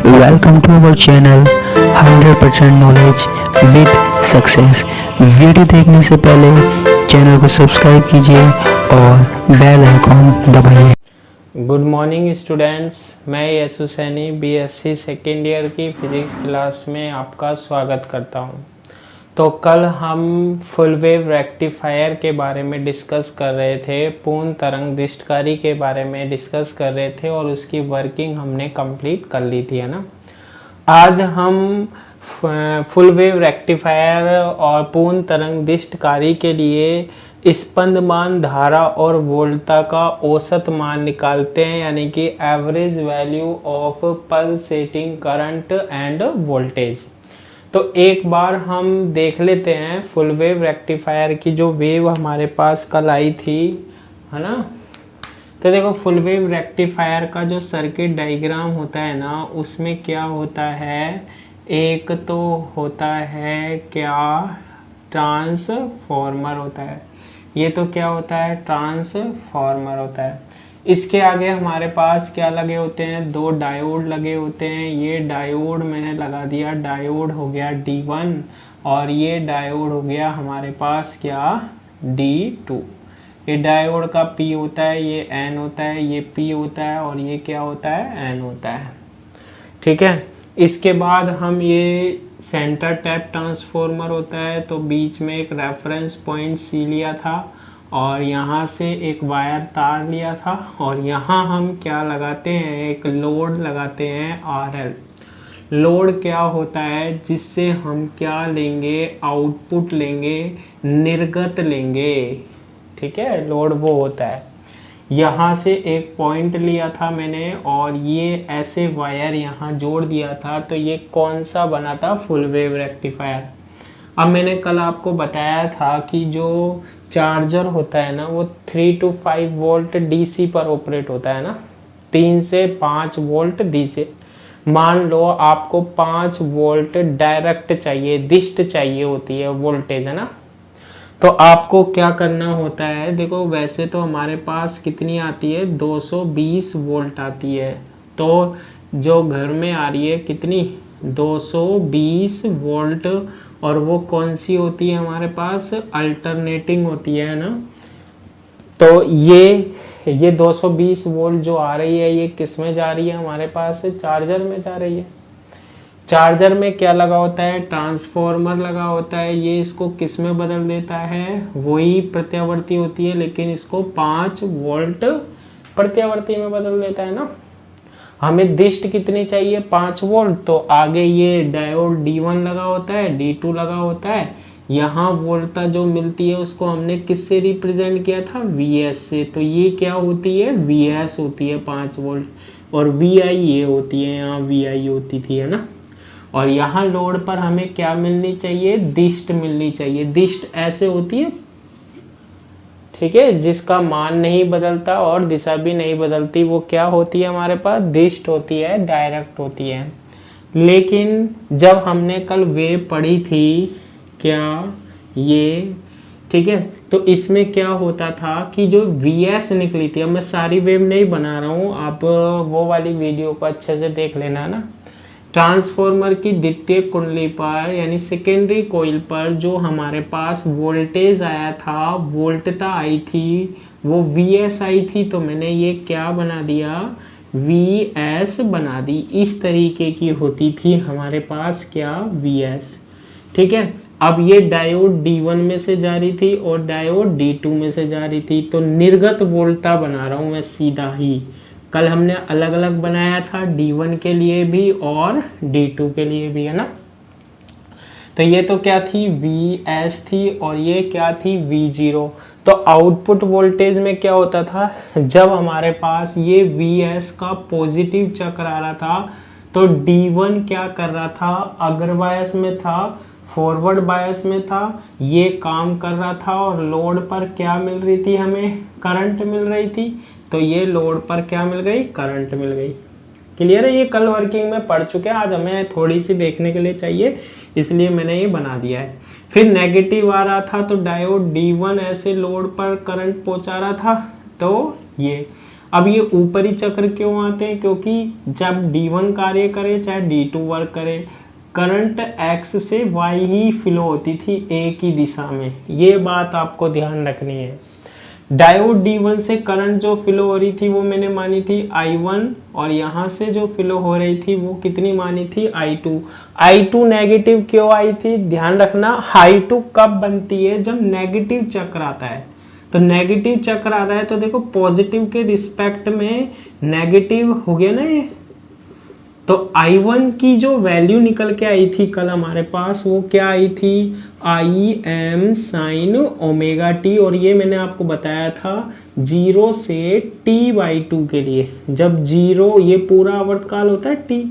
Welcome to our channel 100% knowledge with success. Video देखने से पहले चैनल को सब्सक्राइब कीजिए और बेल आइकॉन दबाइए। गुड मॉर्निंग स्टूडेंट्स, मैं Yasu Saini BSc second year की फिजिक्स क्लास में आपका स्वागत करता हूं। तो कल हम फुल वेव रेक्टिफायर के बारे में डिस्कस कर रहे थे, पूर्ण तरंग दिष्टकारी के बारे में डिस्कस कर रहे थे और उसकी वर्किंग हमने कंप्लीट कर ली थी, है ना। आज हम फुल वेव रेक्टिफायर और पूर्ण तरंग दिष्टकारी के लिए स्पंदमान धारा और वोल्टता का औसत मान निकालते हैं, यानी कि average value of pulsating current end voltage. तो एक बार हम देख लेते हैं फुल वेव रेक्टिफायर की जो वेव हमारे पास कल आई थी, है ना। तो देखो, फुल वेव रेक्टिफायर का जो सर्किट डायग्राम होता है ना, उसमें क्या होता है, एक तो होता है क्या, ट्रांसफॉर्मर होता है। ये तो क्या होता है, ट्रांसफॉर्मर होता है। इसके आगे हमारे पास क्या लगे होते हैं, दो डायोड लगे होते हैं। ये डायोड मैंने लगा दिया, डायोड हो गया D1 और ये डायोड हो गया हमारे पास क्या, D2। ये डायोड का P होता है, ये N होता है, ये P होता है और ये क्या होता है, N होता है। ठीक है। इसके बाद हम ये सेंटर टैप ट्रांसफॉर्मर होता है, तो बीच में एक रेफरेंस पॉइंट C लिया था और यहाँ से एक वायर तार लिया था और यहाँ हम क्या लगाते हैं, एक लोड लगाते हैं RL। लोड क्या होता है, जिससे हम क्या लेंगे, आउटपुट लेंगे, निर्गत लेंगे। ठीक है, लोड वो होता है। यहाँ से एक पॉइंट लिया था मैंने और ये ऐसे वायर यहाँ जोड़ दिया था, तो ये कौन सा बना था, फुल वेव रेक्टिफायर। अब मैंने कल आपको बताया था कि जो चार्जर होता है ना, वो 3 to 5 वोल्ट DC पर ऑपरेट होता है ना, 3 से 5 वोल्ट DC। मान लो आपको 5 वोल्ट डायरेक्ट चाहिए, दिष्ट चाहिए होती है वोल्टेज, है ना। तो आपको क्या करना होता है, देखो वैसे तो हमारे पास कितनी आती है, 220 वोल्ट आती है। तो जो घर में आ रही है कितनी, 220 वोल्ट, और वो कौन सी होती है हमारे पास, अल्टरनेटिंग होती है ना। तो ये 220 वोल्ट जो आ रही है, ये किस में जा रही है हमारे पास, चार्जर में जा रही है। चार्जर में क्या लगा होता है, ट्रांसफॉर्मर लगा होता है। ये इसको किस में बदल देता है, वही प्रत्यावर्ती होती है, लेकिन इसको 5 वोल्ट प्रत्यावर्ती में बदल देता है ना। हमें दिष्ट कितनी चाहिए, 5 वोल्ट, तो आगे ये डायोड D1 लगा होता है, D2 लगा होता है। यहाँ वोल्टता जो मिलती है उसको हमने किससे रिप्रेजेंट किया था, VS से। तो ये क्या होती है, VS होती है 5 वोल्ट, और VI ये होती है, यहाँ VI होती थी, है ना। और यहाँ लोड पर हमें क्या मिलनी चाहिए, दिष्ट मिलनी चाहिए। दिष्ट ऐसे होती है, ठीक है, जिसका मान नहीं बदलता और दिशा भी नहीं बदलती, वो क्या होती है हमारे पास, दिष्ट होती है, डायरेक्ट होती है। लेकिन जब हमने कल वेव पढ़ी थी, क्या ये, ठीक है, तो इसमें क्या होता था कि जो VS निकली थी, अब मैं सारी वेव नहीं बना रहा हूँ, आप वो वाली वीडियो को अच्छे से देख लेना ना। ट्रांसफॉर्मर की द्वितीय कुंडली पर यानी सेकेंडरी कोइल पर जो हमारे पास वोल्टेज आया था, वोल्टता आई थी, वो VS आई थी। तो मैंने ये क्या बना दिया, VS बना दी। इस तरीके की होती थी हमारे पास क्या, VS। ठीक है। अब ये डायोड D1 में से जा रही थी और डायोड D2 में से जा रही थी, तो निर्गत वोल्टता बना रहा हूँ मैं सीधा ही। कल हमने अलग अलग बनाया था, D1 के लिए भी और D2 के लिए भी, है ना। तो ये तो क्या थी, VS थी और ये क्या थी, V0। तो आउटपुट वोल्टेज में क्या होता था, जब हमारे पास ये VS का पॉजिटिव चक्र आ रहा था, तो D1 क्या कर रहा था, अग्र बायस में था, फॉरवर्ड बायस में था, ये काम कर रहा था और लोड पर क्या मिल रही थी, हमें करंट मिल रही थी। तो ये लोड पर क्या मिल गई, करंट मिल गई। क्लियर है, ये कल वर्किंग में पढ़ चुके हैं, आज हमें थोड़ी सी देखने के लिए चाहिए, इसलिए मैंने ये बना दिया है। फिर नेगेटिव आ रहा था, तो डायोड D1 ऐसे लोड पर करंट पहुंचा रहा था, तो ये अब ये ऊपरी चक्र क्यों आते हैं, क्योंकि जब D1 कार्य करे चाहे D2 वर्क करे, करंट X से Y ही फ्लो होती थी एक ही दिशा में, ये बात आपको ध्यान रखनी है। डायोड D1 से करंट जो फ्लो हो रही थी वो मैंने मानी थी I1, और यहाँ से जो फ्लो हो रही थी वो कितनी मानी थी I2। I2 नेगेटिव क्यों आई थी, ध्यान रखना, I2 कब बनती है, जब नेगेटिव चक्र आता है। तो नेगेटिव चक्र आ रहा है तो देखो पॉजिटिव के रिस्पेक्ट में नेगेटिव हो गया ना ये, तो I1 की जो वैल्यू निकल के आई थी कल हमारे पास वो क्या आई थी, Im sin ओमेगा टी, और ये मैंने आपको बताया था 0 से t/2 के लिए, जब 0 ये पूरा आवर्तकाल होता है t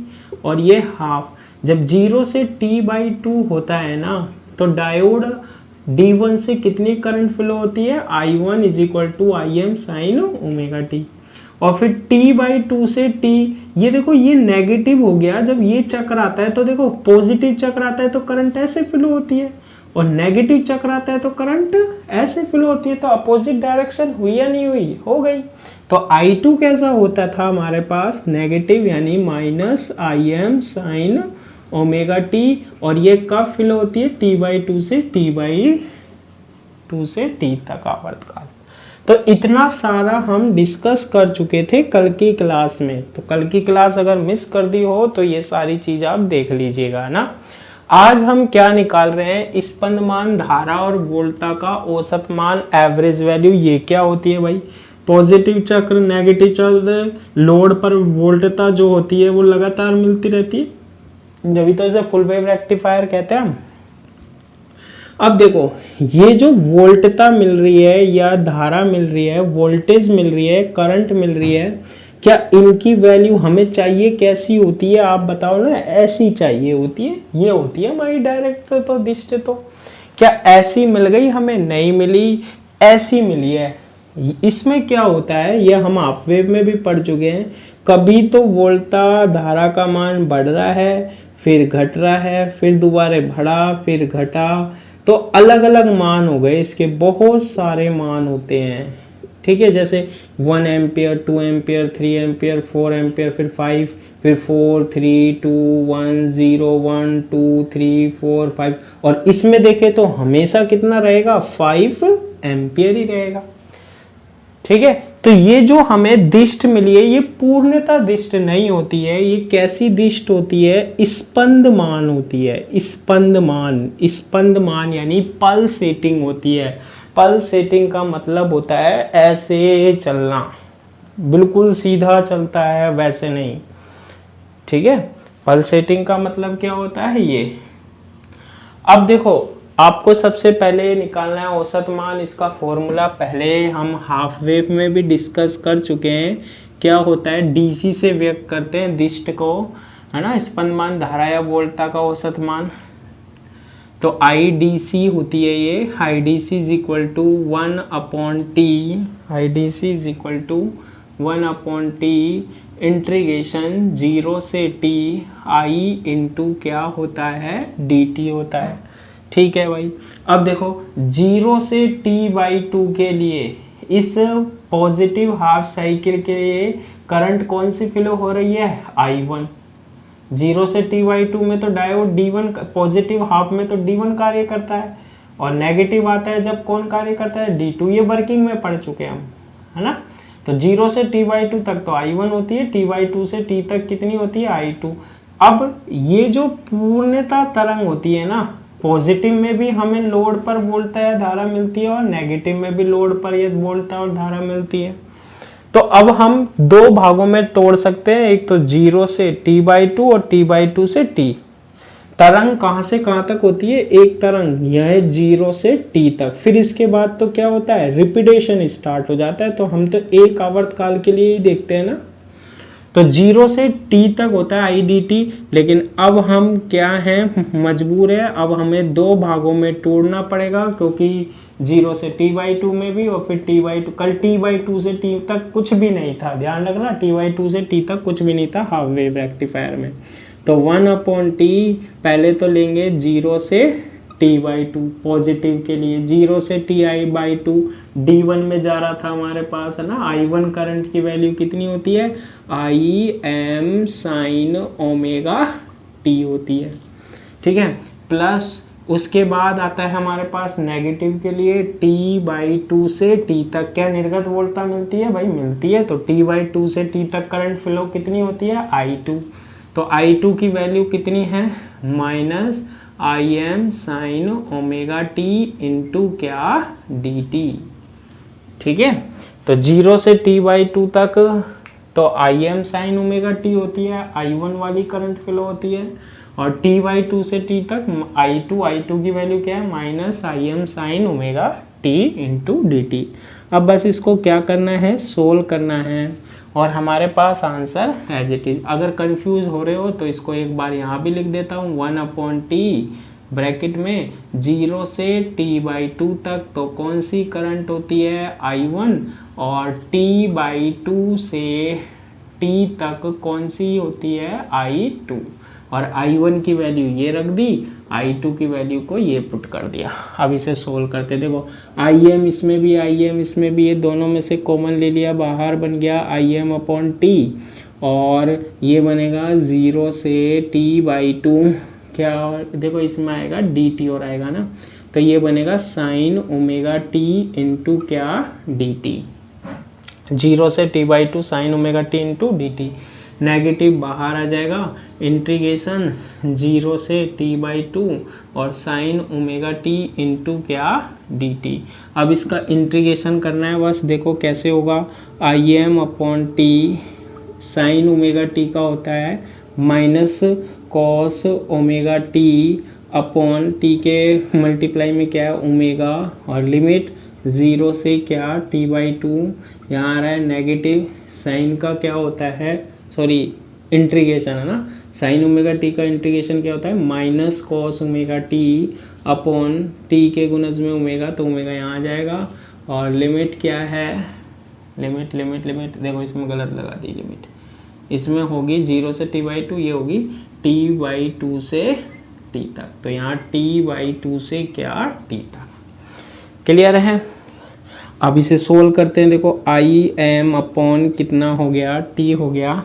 और ये हाफ, जब 0 से t/2 होता है ना तो डायोड D1 से कितनी करंट फ्लो होती है, I1 = Im sin omega t, और फिर t/2 से t, ये देखो ये नेगेटिव हो गया, जब ये चक्र आता है तो देखो पॉजिटिव चक्र आता है तो करंट ऐसे फ्लो होती है, और नेगेटिव चक्र आता है तो करंट ऐसे फ्लो होती है, तो अपोजिट डायरेक्शन हुई या नहीं हुई, हो गई। तो I2 कैसा होता था हमारे पास, नेगेटिव, यानी -Im sin ओमेगा टी, और ये कब फ्लो होती है, t/2 से t/2 से t तक आवर्तकाल। तो इतना सारा हम डिस्कस कर चुके थे कल की क्लास में, तो कल की क्लास अगर मिस कर दी हो तो ये सारी चीज आप देख लीजिएगा ना। आज हम क्या निकाल रहे हैं, स्पंदमान धारा और वोल्टता का औसत मान, एवरेज वैल्यू। ये क्या होती है भाई, पॉजिटिव चक्र नेगेटिव चक्र, लोड पर वोल्टता जो होती है वो लगातार मिलती रहती है, जब तो इसे फुल वेव रेक्टिफायर कहते हैं हम। अब देखो ये जो वोल्टता मिल रही है या धारा मिल रही है, वोल्टेज मिल रही है, करंट मिल रही है, क्या इनकी वैल्यू हमें चाहिए कैसी होती है, आप बताओ ना। ऐसी चाहिए होती है, ये होती है हमारी डायरेक्ट तो दिष्ट, तो क्या ऐसी मिल गई, हमें नहीं मिली, ऐसी मिली है। इसमें क्या होता है, ये हम हाफ वेव में भी पढ़ चुके हैं, कभी तो वोल्टता धारा का मान बढ़ रहा है, फिर घट रहा है, फिर दोबारा बढ़ा, फिर घटा, तो अलग अलग मान हो गए इसके, बहुत सारे मान होते हैं, ठीक है। जैसे 1 एम्पियर, 2 एम्पियर, 3 एम्पियर, 4 एम्पियर, फिर 5, फिर 4, 3, 2, 1, 0, 1, 2, 3, 4, 5, और इसमें देखे तो हमेशा कितना रहेगा, 5 एम्पियर ही रहेगा, ठीक है। तो ये जो हमें दिष्ट मिली है ये पूर्णता दिष्ट नहीं होती है, ये कैसी दिष्ट होती है, स्पंदमान होती है। स्पंदमान यानी पल्सेटिंग होती है। पल्सेटिंग का मतलब होता है ऐसे चलना, बिल्कुल सीधा चलता है वैसे नहीं, ठीक है। पल्सेटिंग का मतलब क्या होता है ये। अब देखो आपको सबसे पहले निकालना है औसत मान, इसका फॉर्मूला पहले हम हाफ वेव में भी डिस्कस कर चुके हैं। क्या होता है, डीसी से व्यक्त करते हैं दिष्ट को, है ना, स्पंदमान धारा या वोल्टता का औसत मान। तो IDC होती है ये, IDC = 1/T, IDC = 1/T integration 0 से T I इंटू क्या होता है, DT होता है, ठीक है भाई। अब देखो 0 से t/2 के लिए इस पॉजिटिव हाफ साइकिल के लिए करंट कौन सी फ्लो हो रही है, I1। 0 से t/2 में तो डायोड D1 पॉजिटिव हाफ में तो D1 कार्य करता है, और नेगेटिव आता है जब कौन कार्य करता है, D2। ये वर्किंग में पढ़ चुके हम, है ना। तो 0 से t/2 तक तो I1 होती है, t/2 से t तक कितनी होती है, I2। अब ये जो पूर्णता तरंग होती है ना, पॉजिटिव में भी हमें लोड पर वोल्टता या धारा मिलती है, और नेगेटिव में भी लोड पर ये वोल्टता और धारा मिलती है। तो अब हम दो भागों में तोड़ सकते हैं, एक तो 0 से t/2 और t/2 से t। तरंग कहां से कहां तक होती है, एक तरंग यह है 0 से t तक, फिर इसके बाद तो क्या होता है, रिपीटेशन स्टार्ट हो जाता है। तो हम तो एक आवर्तकाल के लिए ही देखते हैं ना, तो 0 से t तक होता है IDT। लेकिन अब हम क्या हैं, मजबूर है, अब हमें दो भागों में तोड़ना पड़ेगा, क्योंकि 0 से t/2 में भी, और फिर t/2, कल t/2 से t तक कुछ भी नहीं था, ध्यान रखना, t/2 से t तक कुछ भी नहीं था हाफ वेव रेक्टिफायर में। तो 1/T पहले तो लेंगे 0 से t/2 पॉजिटिव के लिए, 0 से ti/2 D1 में जा रहा था हमारे पास, है ना। I1 करंट की वैल्यू कितनी होती है, Im साइन ओमेगा t होती है, ठीक है। प्लस उसके बाद आता है हमारे पास नेगेटिव के लिए T/2 से T तक क्या निर्गत वोल्टता मिलती है भाई, मिलती है। तो T/2 से T तक करंट फ्लो कितनी होती है, I2। तो I2 की वैल्यू कितनी है, minus Im sine omega t into क्या, dt, ठीक है। तो 0 से T/2 तक तो Im साइन ओमेगा t होती है, I1 वाली करंट फ्लो होती है, और T/2 से T तक I2 की वैल्यू क्या है, minus Im sine omega t into dt। अब बस इसको क्या करना है, सोल्व करना है, और हमारे पास आंसर एज इट इज। अगर कंफ्यूज हो रहे हो तो इसको एक बार यहाँ भी लिख देता हूँ, 1/t ब्रैकेट में 0 से T/2 तक तो कौन सी करंट होती है, I1, और T/2 से T तक कौन सी होती है, I2। और I1 की वैल्यू ये रख दी, I2 की वैल्यू को ये पुट कर दिया। अब इसे सोल्व करते, देखो Im इसमें भी, Im इसमें भी, ये दोनों में से कॉमन ले लिया, बाहर बन गया Im/t, और ये बनेगा 0 से T/2 क्या, देखो इसमें आएगा dt और आएगा ना, तो ये बनेगा साइन ओमेगा t इंटू क्या, dt। 0 से T/2 sine omega t into dt, negative बाहर आ जाएगा, इंटीग्रेशन 0 से T/2 और साइन ओमेगा t इंटू क्या, dt। अब इसका इंटीग्रेशन करना है, बस देखो कैसे होगा, Im/t साइन ओमेगा t का होता है minus cos omega t upon t के मल्टीप्लाई में क्या है, ओमेगा, और लिमिट 0 से क्या, T/2, यहाँ आ रहा है नेगेटिव, साइन का क्या होता है, सॉरी इंटीग्रेशन है ना, साइन ओमेगा t का इंटीग्रेशन क्या होता है, minus cos omega t upon t के गुणज में ओमेगा, तो ओमेगा यहाँ आ जाएगा, और लिमिट क्या है, लिमिट देखो इसमें गलत लगा दी लिमिट, इसमें होगी 0 से T/2, ये होगी T/2 से T तक, तो यहाँ T/2 से क्या, T तक। क्लियर है। अब इसे सोल्व करते हैं, देखो Im अपॉन कितना हो गया, T हो गया,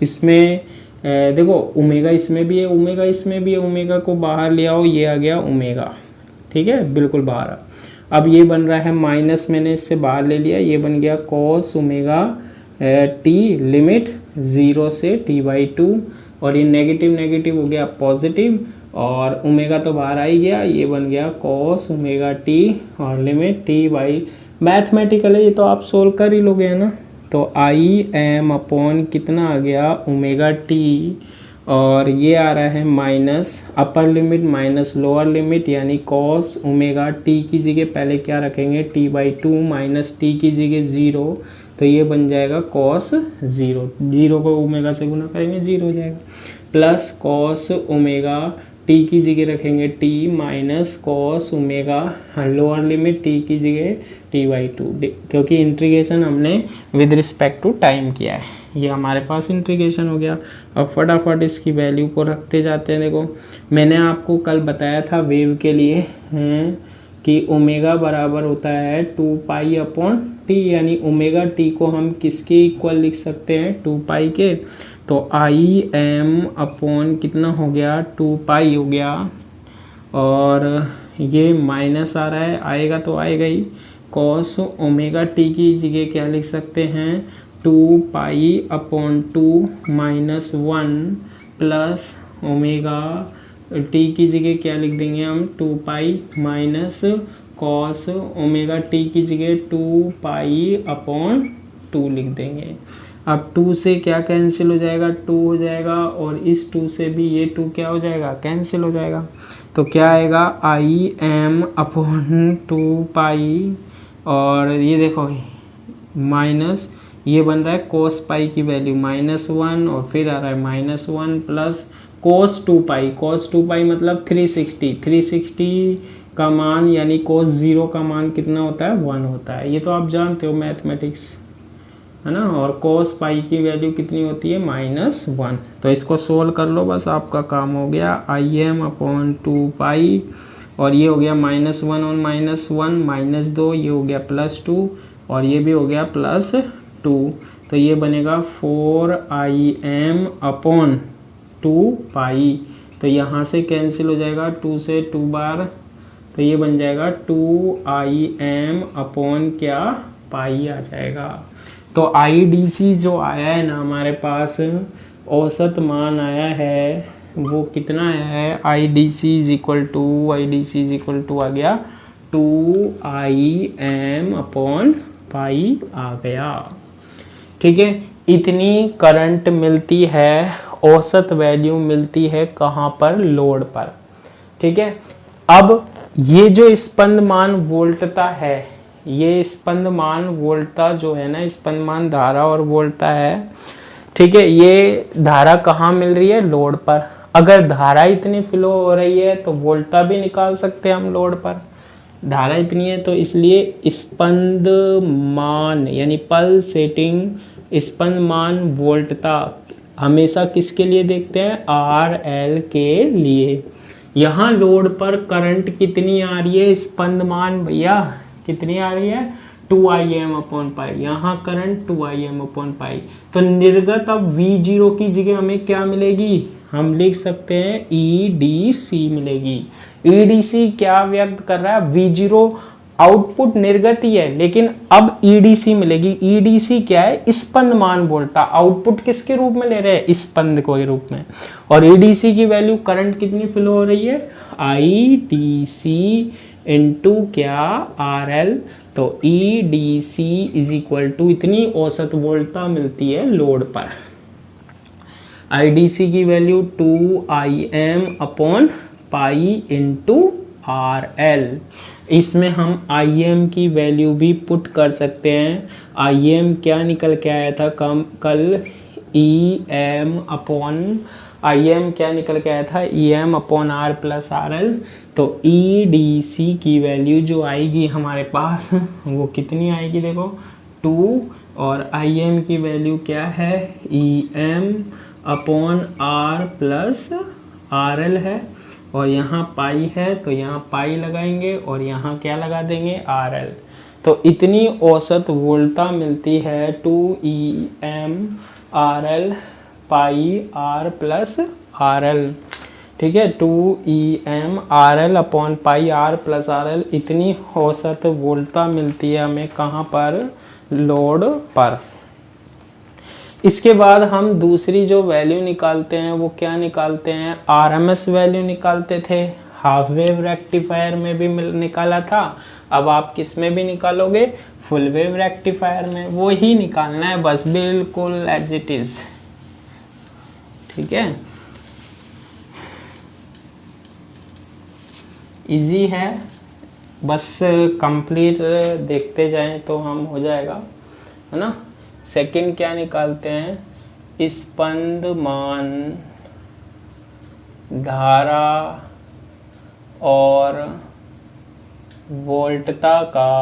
इसमें देखो ओमेगा इसमें भी है, ओमेगा इसमें भी है, ओमेगा को बाहर ले आओ, ये आ गया ओमेगा, ठीक है, बिल्कुल बाहर। अब ये बन रहा है माइनस, मैंने इससे बाहर ले लिया, ये बन गया कॉस ओमेगा t, लिमिट 0 से T/2, और ये नेगेटिव हो गया पॉजिटिव, और ओमेगा तो बाहर आ ही गया, ये बन गया कॉस ओमेगा t, और लिमिट T/, मैथमेटिकली ये तो आप सोल्व कर ही लोगे, है ना। तो Im अपॉन कितना आ गया, ओमेगा t, और ये आ रहा है माइनस अपर लिमिट माइनस लोअर लिमिट, यानी कॉस ओमेगा t की जगह पहले क्या रखेंगे, T/2 माइनस t की जगह 0, तो ये बन जाएगा कॉस 0 को ओमेगा से गुना करेंगे 0 हो जाएगा, प्लस कॉस ओमेगा t की जगह रखेंगे t minus cos omega, lower limit t की जगह T/2, क्योंकि इंटीग्रेशन हमने विद रिस्पेक्ट टू टाइम किया है, ये हमारे पास इंटीग्रेशन हो गया। अब फटाफट इसकी वैल्यू को रखते जाते हैं। देखो मैंने आपको कल बताया था वेव के लिए कि ओमेगा बराबर होता है 2π/t, यानी ओमेगा t को हम किसके इक्वल लिख सकते हैं, 2π के। तो Im अपॉन कितना हो गया, 2π हो गया, और ये माइनस आ रहा है, आएगा तो आएगा ही, कॉस ओमेगा t की जगह क्या लिख सकते हैं, 2π/2 माइनस 1 प्लस ओमेगा t की जगह क्या लिख देंगे हम, 2π माइनस कॉस ओमेगा t की जगह 2π/2 लिख देंगे। अब 2 से क्या कैंसिल हो जाएगा, 2 हो जाएगा, और इस 2 से भी ये 2 क्या हो जाएगा, कैंसिल हो जाएगा। तो क्या आएगा, Im अपॉन 2π, और ये देखो माइनस, ये बन रहा है कोस पाई की वैल्यू -1, और फिर आ रहा है -1 प्लस कोस 2π मतलब 360 का मान, यानी कोस 0 का मान कितना होता है, 1 होता है। ये तो आप जानते हो मैथमेटिक्स, है ना। और कोस पाई की वैल्यू कितनी होती है, -1। तो इसको सोल्व कर लो, बस आपका काम हो गया। Im अपॉन 2π और ये हो गया -1 और -1 -2, ये हो गया +2 और ये भी हो गया +2। तो ये बनेगा 4im अपॉन 2 पाई। तो यहाँ से कैंसिल हो जाएगा 2 से 2 बार, तो ये बन जाएगा 2im अपॉन क्या पाई आ जाएगा। तो IDC जो आया है ना हमारे पास, औसत मान आया है वो कितना है, IDC इज इक्वल टू आ गया 2im अपॉन पाई आ गया। ठीक है, इतनी करंट मिलती है, औसत वैल्यू मिलती है कहाँ पर, लोड पर। ठीक है, अब ये जो स्पंदमान वोल्टता है, ये स्पंदमान वोल्टता जो है ना, स्पंदमान धारा और वोल्टता है, ठीक है, ये धारा कहाँ मिल रही है, लोड पर। अगर धारा इतनी फ्लो हो रही है तो वोल्टता भी निकाल सकते हैं हम लोड पर, धारा इतनी है तो, इसलिए स्पंदमान यानी पल्सेटिंग स्पंदमान वोल्टता हमेशा किसके लिए देखते हैं, RL के लिए। यहाँ लोड पर करंट कितनी आ रही है, स्पंदमान भैया कितनी आ रही है, 2im अपॉन पाई। यहाँ करंट 2im अपॉन पाई। तो निर्गत अब V0 की जगह हमें क्या मिलेगी, हम लिख सकते हैं EDC मिलेगी। EDC क्या व्यक्त कर रहा है, V0 आउटपुट निर्गत ही है, लेकिन अब EDC मिलेगी। EDC क्या है, स्पंदमान वोल्टता। आउटपुट किसके रूप में ले रहे हैं, स्पंद के रूप में। और EDC की वैल्यू करंट कितनी फ्लो हो रही है, IDC इंटू क्या, RL। तो EDC इज इक्वल टू इतनी औसत वोल्टता मिलती है लोड पर। IDC की value 2im upon pi into RL। इसमें हम Im की वैल्यू भी पुट कर सकते हैं। Im क्या निकल के आया था कल, Im क्या निकल के आया था, EM upon R plus RL। तो EDC की वैल्यू जो आएगी हमारे पास वो कितनी आएगी, देखो 2, और Im की वैल्यू क्या है, EM upon R plus RL है, और यहाँ पाई है तो यहाँ पाई लगाएंगे और यहाँ क्या लगा देंगे, RL। तो इतनी औसत वोल्टता मिलती है 2em RL पाई R प्लस RL। ठीक है, 2em RL upon pi R plus RL, इतनी औसत वोल्टता मिलती है हमें कहाँ पर, लोड पर। इसके बाद हम दूसरी जो वैल्यू निकालते हैं वो क्या निकालते हैं, RMS वैल्यू निकालते थे, हाफ वेव रेक्टिफायर में भी निकाला था। अब आप किस में भी निकालोगे, फुल वेव रेक्टिफायर में। वो ही निकालना है बस, बिल्कुल एज इट इज। ठीक है, इजी है, बस कंप्लीट देखते जाएं तो हम हो जाएगा, है ना। सेकंड क्या निकालते हैं, स्पंदमान धारा और वोल्टता का,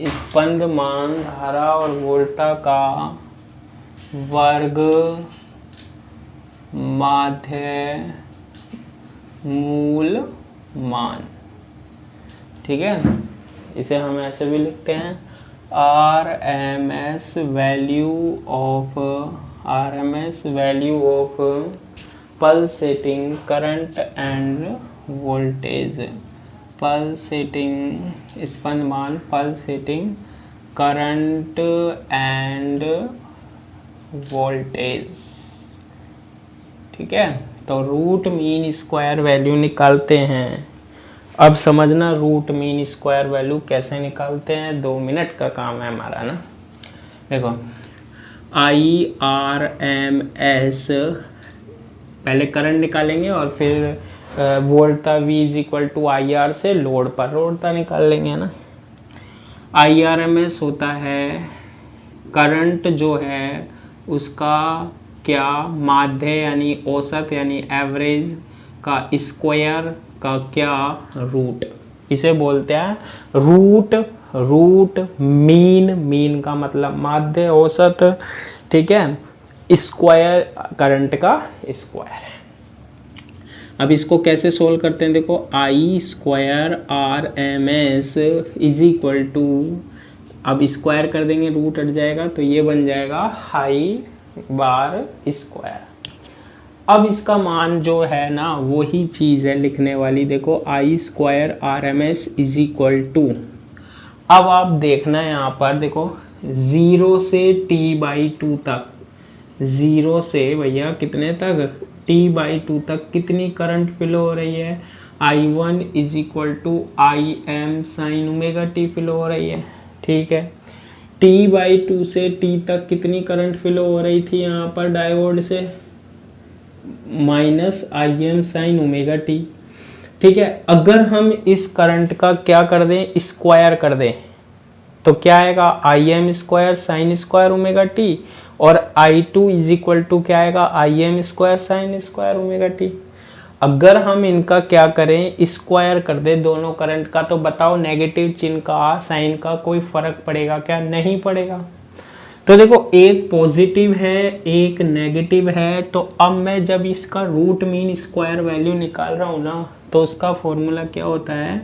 स्पंदमान धारा और वोल्टता का वर्ग माध्य मूल मान। ठीक है, इसे हम ऐसे भी लिखते हैं, RMS value of pulsating current and voltage, pulsating स्पंदमान, pulsating current and voltage। ठीक है, तो रूट मीन स्क्वायर वैल्यू निकालते हैं। अब समझना रूट मीन स्क्वायर वैल्यू कैसे निकालते हैं, 2 मिनट का काम है हमारा ना। देखो IRMS पहले करंट निकालेंगे और फिर वोल्टा V is equal to IR से लोड पर वोल्टा निकाल लेंगे ना। IRMS होता है करंट जो है उसका क्या, माध्य यानी औसत यानी एवरेज का स्क्वायर का क्या, रूट। इसे बोलते हैं रूट मीन का मतलब माध्य औसत, ठीक है, स्क्वायर करंट का स्क्वायर है। अब इसको कैसे सोल्व करते हैं, देखो I square R M S is equal to, अब स्क्वायर कर देंगे रूट हट जाएगा तो ये बन जाएगा हाई बार स्क्वायर। अब इसका मान जो है ना वही चीज़ है लिखने वाली, देखो I square R M S is equal to, अब आप देखना है यहाँ पर देखो 0 से t/2 तक, 0 से भैया कितने तक t/2 तक कितनी करंट फ्लो हो रही है, I1 is equal to I m sine omega t flow हो रही है। ठीक है, t/2 से t तक कितनी करंट फ्लो हो रही थी यहाँ पर डायोड से, माइनस आई एम साइन ओमेगा टी। ठीक है, अगर हम इस करंट का क्या कर दें, स्क्वायर कर दें तो क्या आएगा, आई M square sine square omega t, और I2 इज इक्वल टू क्या आएगा, आई M square sine square omega T. अगर हम इनका क्या करें, स्क्वायर कर दे दोनों करंट का, तो बताओ नेगेटिव चिन्ह का साइन का कोई फर्क पड़ेगा क्या, नहीं पड़ेगा। तो देखो एक पॉजिटिव है एक नेगेटिव है, तो अब मैं जब इसका रूट मीन स्क्वायर वैल्यू निकाल रहा हूँ ना, तो उसका फॉर्मूला क्या होता है,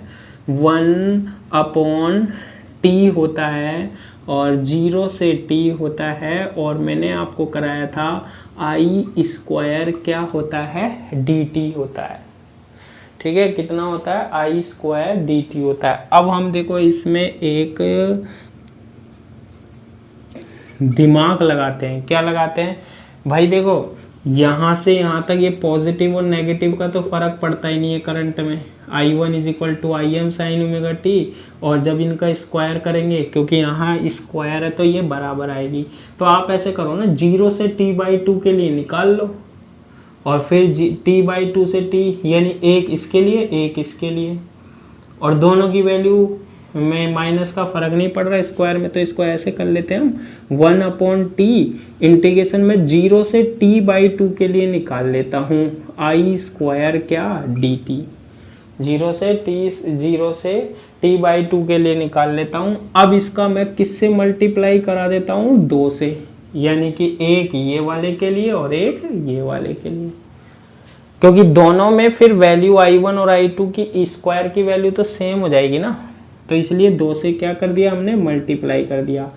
1/t होता है और 0 से t होता है, और मैंने आपको कराया था आई स्क्वायर क्या होता है, dt होता है। ठीक है, कितना होता है, आई स्क्वायर dt होता है। अब हम देखो इसमें एक दिमाग लगाते हैं, क्या लगाते हैं भाई, देखो यहाँ से यहाँ तक ये पॉजिटिव और नेगेटिव का तो फर्क पड़ता ही नहीं है करंट में, I1 is equal to I m sine omega t, और जब इनका स्क्वायर करेंगे क्योंकि यहाँ स्क्वायर है तो ये बराबर आएगी। तो आप ऐसे करो ना, 0 से t/2 के लिए निकाल लो, और फिर t/2 से t, यानी एक इसके लिए एक इसके लिए, और दोनों की वैल्यू में माइनस का फर्क नहीं पड़ रहा है स्क्वायर में, तो इसको ऐसे कर लेते हैं हम, 1/t इंटीग्रेशन में 0 से t/2 के लिए निकाल लेता हूँ आई स्क्वायर क्या dt, 0 से t/2 के लिए निकाल लेता हूँ। अब इसका मैं किससे मल्टीप्लाई करा देता हूँ, 2 से, यानी कि एक ये वाले के लिए और एक ये वाले के लिए, क्योंकि दोनों में फिर वैल्यू I1 और I2 की स्क्वायर की वैल्यू तो सेम हो जाएगी ना, तो इसलिए 2 से क्या कर दिया हमने, मल्टीप्लाई कर दिया,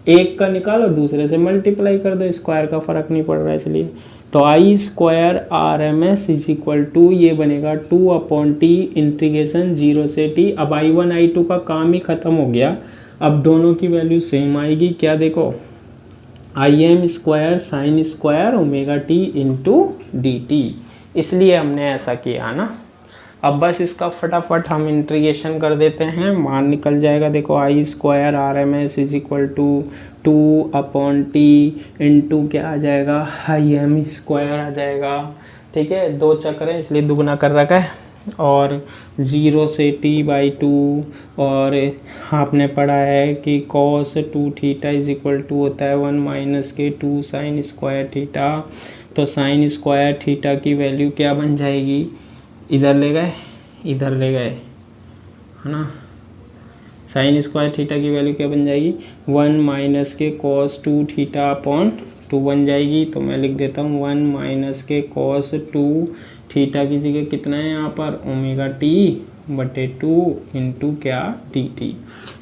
एक का निकालो दूसरे से मल्टीप्लाई कर दो, स्क्वायर का फर्क नहीं पड़ रहा है इसलिए। तो I square R M S is equal to ये बनेगा 2/t इंटीग्रेशन 0 से t। अब I1 I2 का काम ही खत्म हो गया, अब दोनों की वैल्यू सेम आएगी, क्या देखो आई M square sine square omega T into D T, इसलिए हमने ऐसा किया ना। अब बस इसका फटाफट हम इंटीग्रेशन कर देते हैं, मान निकल जाएगा, देखो I square R M S is equal to 2/t into क्या आ जाएगा, आई एम स्क्वायर आ जाएगा। ठीक है, 2 चक्र है इसलिए दुगना कर रखा है, और 0 से t/2, और आपने पढ़ा है कि cos 2 theta is equal to होता है 1 माइनस के 2 साइन स्क्वायर थीटा। तो साइन स्क्वायर थीटा की वैल्यू क्या बन जाएगी, इधर ले गए इधर ले गए, है ना, साइन स्क्वायर थीटा की वैल्यू क्या बन जाएगी, 1 माइनस के cos 2 थीटा अपॉन 2 बन जाएगी। तो मैं लिख देता हूँ 1 माइनस के cos 2 थीटा की जगह कितना है यहाँ पर, ओमेगा टी बटे 2 इंटू क्या डी टी।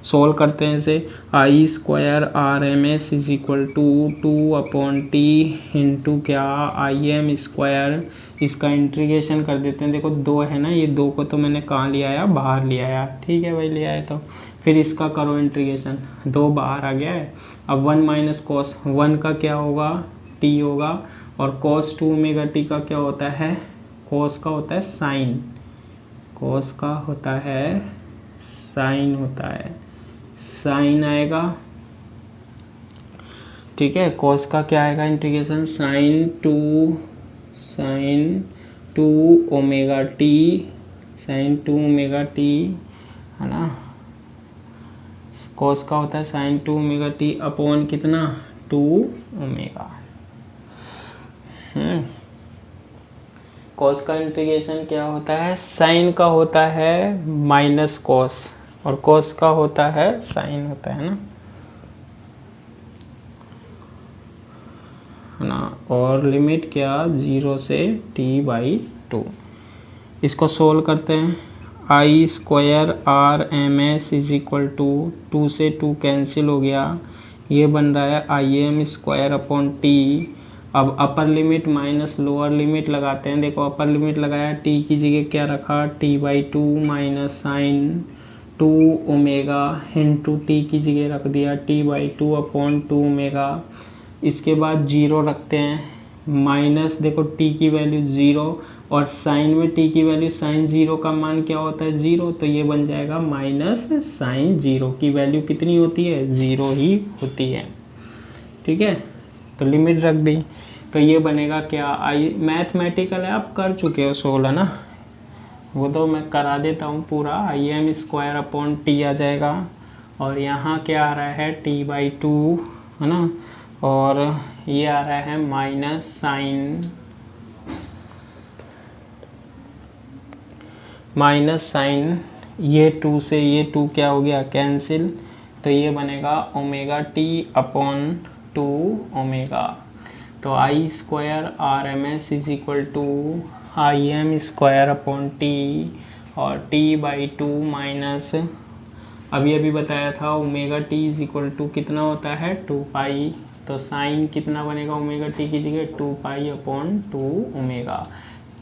सोल्व करते हैं इसे, I square R M S is equal to 2/t into क्या आई एम स्क्वायर, इसका इंटीग्रेशन कर देते हैं। देखो 2 है ना, ये 2 को तो मैंने कहाँ ले आया, बाहर ले आया। ठीक है भाई, ले आया तो फिर इसका करो इंटीग्रेशन, 2 बाहर आ गया है। अब 1 माइनस कॉस 1 का क्या होगा, t होगा, और cos 2 ओमेगा t का क्या होता है, cos का होता है साइन, cos का होता है साइन, होता है साइन आएगा। ठीक है, cos का क्या आएगा integration, sine two omega t, sine 2 omega t, है ना, cos का होता है साइन 2 ओमेगा टी अपॉन कितना 2 ओमेगा। cos का इंटीग्रेशन क्या होता है, साइन का होता है माइनस cos, और cos का होता है साइन, होता है ना, और लिमिट क्या 0 से t/2। इसको सोल्व करते हैं। I square R M S is equal to 2 से 2 कैंसिल हो गया, ये बन रहा है I M square upon T. अब upper limit minus lower limit लगाते हैं। देखो अपर लिमिट लगाया, टी की जगह क्या रखा, t/2 minus sine 2 omega into t की जगह रख दिया t/2 अपॉन 2 ओमेगा। इसके बाद 0 रखते हैं, माइनस देखो t की वैल्यू 0 और साइन में t की वैल्यू साइन 0 का मान क्या होता है 0, तो ये बन जाएगा माइनस साइन 0 की वैल्यू कितनी होती है 0 ही होती है। ठीक है, तो लिमिट रख दी, तो ये बनेगा क्या, आई मैथमेटिकल है, आप कर चुके हो सोल्व है ना, वो तो मैं करा देता हूँ पूरा। I M square upon T आ जाएगा और यहाँ क्या आ रहा है t/2 है ना, और ये आ रहा है माइनस साइन ये 2 से ये 2 क्या हो गया कैंसिल, तो ये बनेगा ओमेगा टी अपॉन 2 ओमेगा। तो I square R M S is equal to I M square upon T और t/2 माइनस, अभी अभी बताया था omega T is equal to कितना होता है 2 पाई, तो साइन कितना बनेगा ओमेगा टी की जगह 2 पाई अपॉन 2 ओमेगा।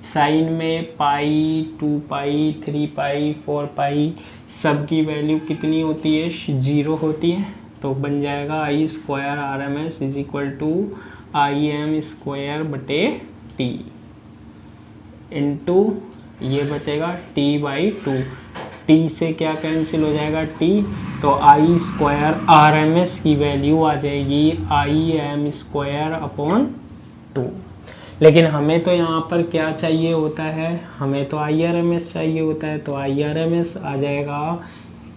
साइन में पाई 2 पाई 3 पाई 4 पाई सबकी वैल्यू कितनी होती है 0 होती है, तो बन जाएगा I square R M S is equal to I M square बटे टी इंटू ये बचेगा t/2, टी से क्या कैंसिल हो जाएगा t, तो I square R M S की वैल्यू आ जाएगी आई एम स्क्वायर अपॉन 2। लेकिन हमें तो यहाँ पर क्या चाहिए होता है, हमें तो आई आर एम एस चाहिए होता है, तो आई आर एम एस आ जाएगा,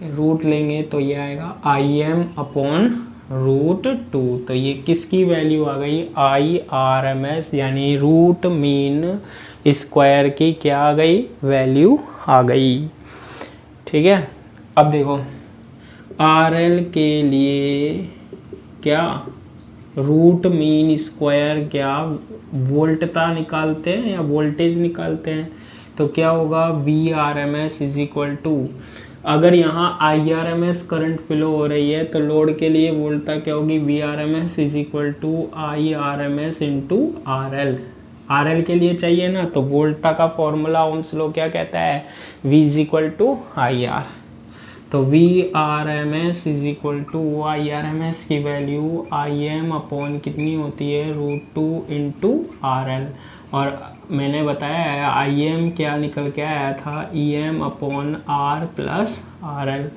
रूट लेंगे तो ये आएगा आई एम अपॉन रूट 2, तो ये किसकी वैल्यू आ गई आई आर एम एस यानी रूट मीन स्क्वायर की क्या आ गई वैल्यू आ गई। ठीक है, अब देखो आर एल के लिए क्या रूट मीन स्क्वायर क्या वोल्टता निकालते हैं या वोल्टेज निकालते हैं, तो क्या होगा V R M S is equal to, अगर यहाँ I R M S current flow हो रही है तो लोड के लिए वोल्टता क्या होगी V R M S is equal to I R M S into R L. R L के लिए चाहिए ना, तो वोल्टता का फॉर्मूला ओम्स लॉ क्या कहता है V is equal to I R, तो V R M S is equal to I R M S की वैल्यू आई एम अपॉन कितनी होती है √2 इंटू आर एल, और मैंने बताया है आई एम क्या निकल के आया था E M upon R plus R L,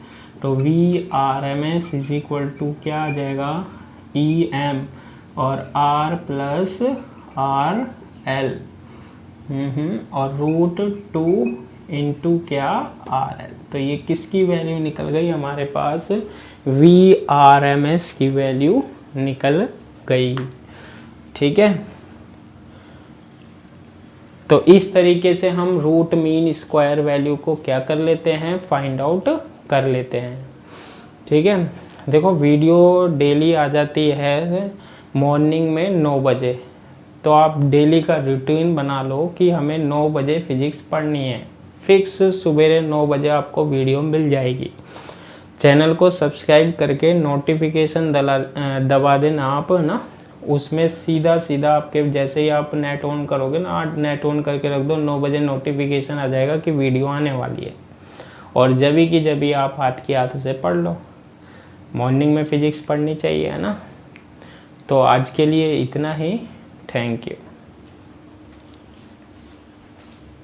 तो V R M S is equal to क्या आ जाएगा ई एम और आर प्लस आर एल और √2 इंटू क्या आर एल, तो ये किसकी वैल्यू निकल गई हमारे पास वी आर एम एस की वैल्यू निकल गई। ठीक है, तो इस तरीके से हम रूट मीन स्क्वायर वैल्यू को क्या कर लेते हैं फाइंड आउट कर लेते हैं। ठीक है, देखो वीडियो डेली आ जाती है मॉर्निंग में 9 बजे, तो आप डेली का रूटीन बना लो कि हमें 9 बजे फिजिक्स पढ़नी है, फिक्स सवेरे 9 बजे आपको वीडियो मिल जाएगी। चैनल को सब्सक्राइब करके नोटिफिकेशन दबा देना आप ना, उसमें सीधा सीधा आपके जैसे ही आप नेट ऑन करोगे ना, आप नेट ऑन करके रख दो 9 बजे नोटिफिकेशन आ जाएगा कि वीडियो आने वाली है, और जब भी आप हाथ की हाथों से पढ़ लो। मॉर्निंग में फिजिक्स पढ़नी चाहिए है ना। तो आज के लिए इतना ही, थैंक यू।